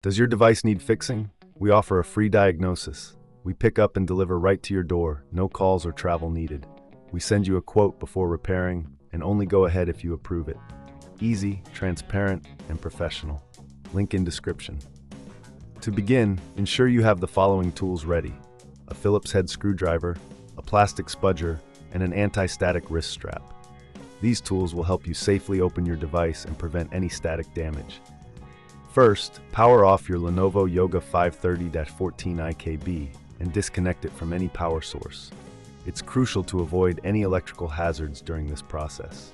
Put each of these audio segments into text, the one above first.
Does your device need fixing? We offer a free diagnosis. We pick up and deliver right to your door, no calls or travel needed. We send you a quote before repairing, and only go ahead if you approve it. Easy, transparent, and professional. Link in description. To begin, ensure you have the following tools ready: a Phillips head screwdriver, a plastic spudger, and an anti-static wrist strap. These tools will help you safely open your device and prevent any static damage. First, power off your Lenovo Yoga 530-14 IKB and disconnect it from any power source. It's crucial to avoid any electrical hazards during this process.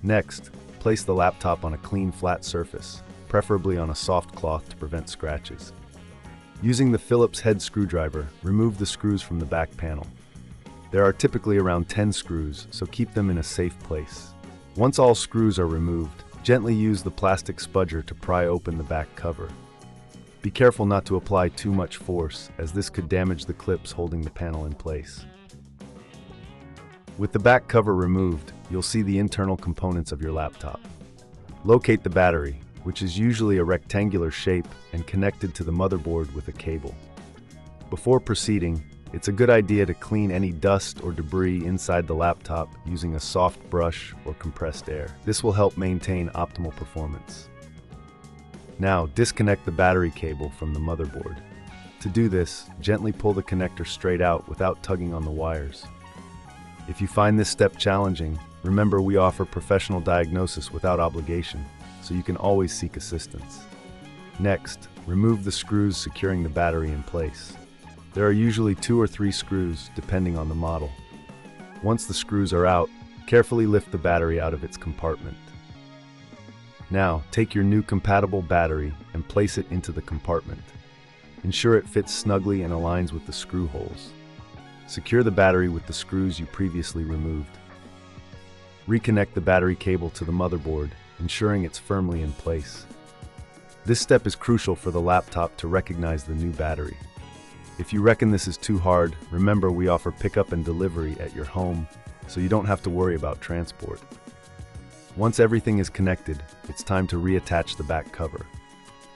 Next, place the laptop on a clean, flat surface, preferably on a soft cloth to prevent scratches. Using the Phillips head screwdriver, remove the screws from the back panel. There are typically around 10 screws, so keep them in a safe place. Once all screws are removed, gently use the plastic spudger to pry open the back cover. Be careful not to apply too much force, as this could damage the clips holding the panel in place. With the back cover removed, you'll see the internal components of your laptop. Locate the battery, which is usually a rectangular shape and connected to the motherboard with a cable. Before proceeding, it's a good idea to clean any dust or debris inside the laptop using a soft brush or compressed air. This will help maintain optimal performance. Now, disconnect the battery cable from the motherboard. To do this, gently pull the connector straight out without tugging on the wires. If you find this step challenging, remember we offer professional diagnosis without obligation, so you can always seek assistance. Next, remove the screws securing the battery in place. There are usually 2 or 3 screws, depending on the model. Once the screws are out, carefully lift the battery out of its compartment. Now, take your new compatible battery and place it into the compartment. Ensure it fits snugly and aligns with the screw holes. Secure the battery with the screws you previously removed. Reconnect the battery cable to the motherboard, ensuring it's firmly in place. This step is crucial for the laptop to recognize the new battery. If you reckon this is too hard, remember we offer pickup and delivery at your home, so you don't have to worry about transport. Once everything is connected, it's time to reattach the back cover.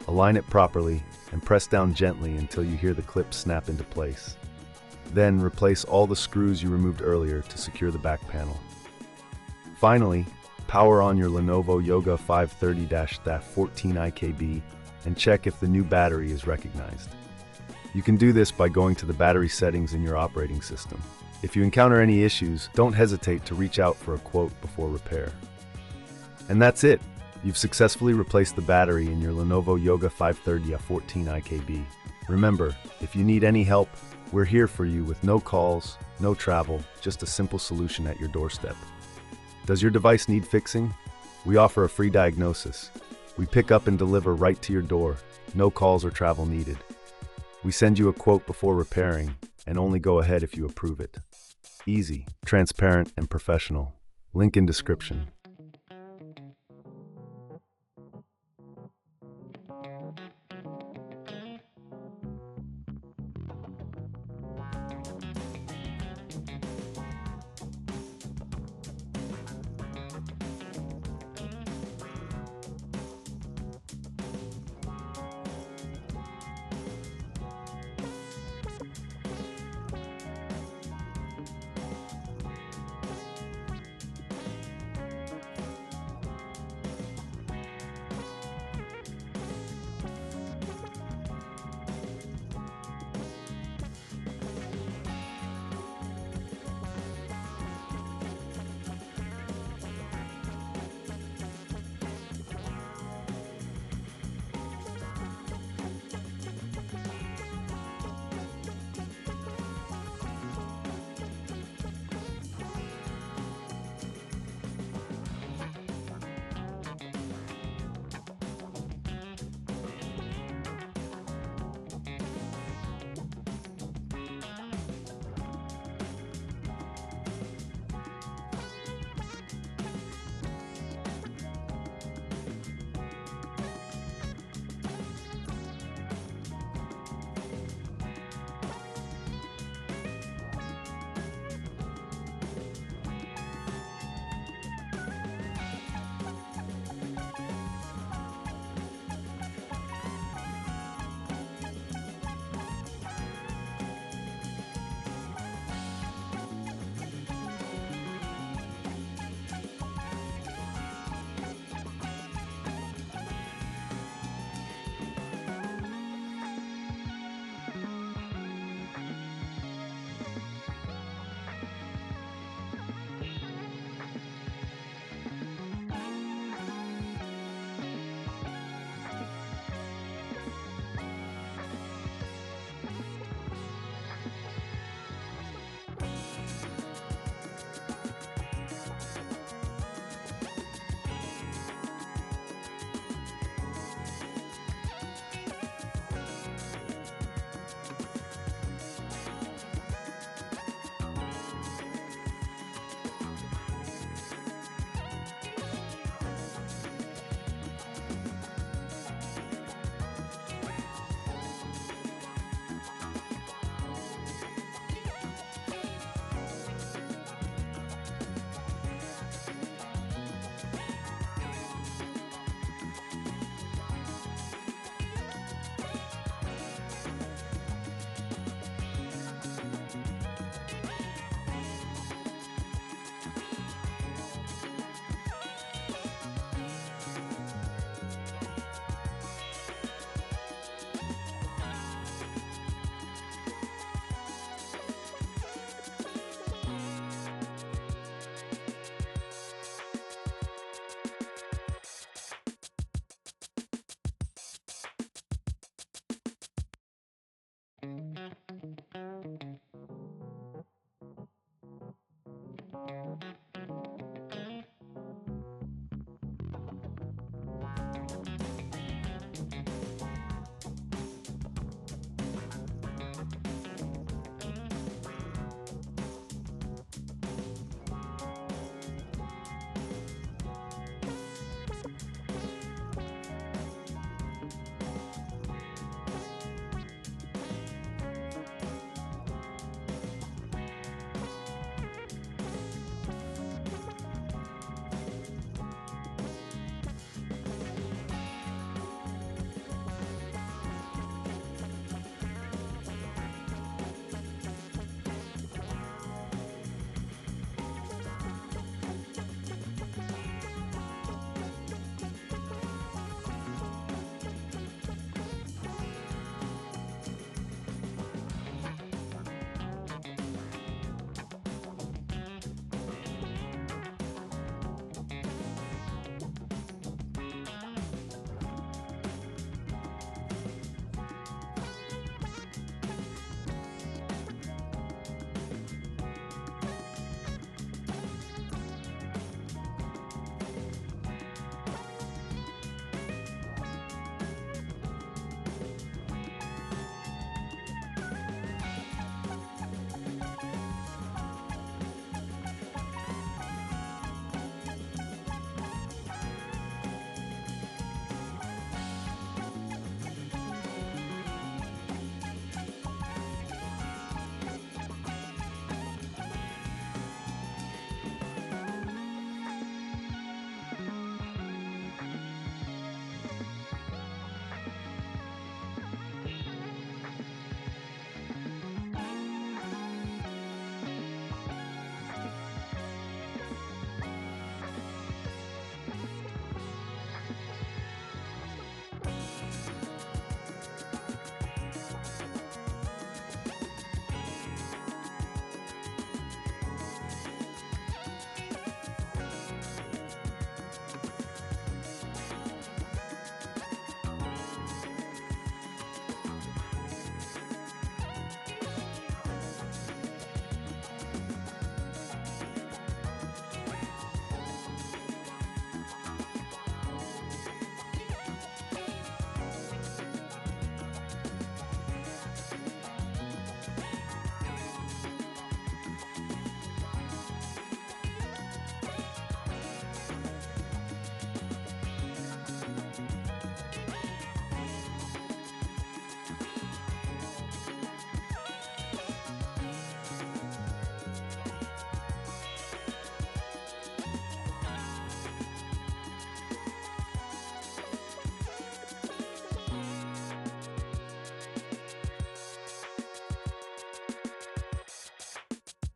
Align it properly and press down gently until you hear the clip snap into place. Then replace all the screws you removed earlier to secure the back panel. Finally, power on your Lenovo Yoga 530-14 IKB and check if the new battery is recognized. You can do this by going to the battery settings in your operating system. If you encounter any issues, don't hesitate to reach out for a quote before repair. And that's it! You've successfully replaced the battery in your Lenovo Yoga 530-14 IKB. Remember, if you need any help, we're here for you with no calls, no travel, just a simple solution at your doorstep. Does your device need fixing? We offer a free diagnosis. We pick up and deliver right to your door, no calls or travel needed. We send you a quote before repairing, and only go ahead if you approve it. Easy, transparent, and professional. Link in description.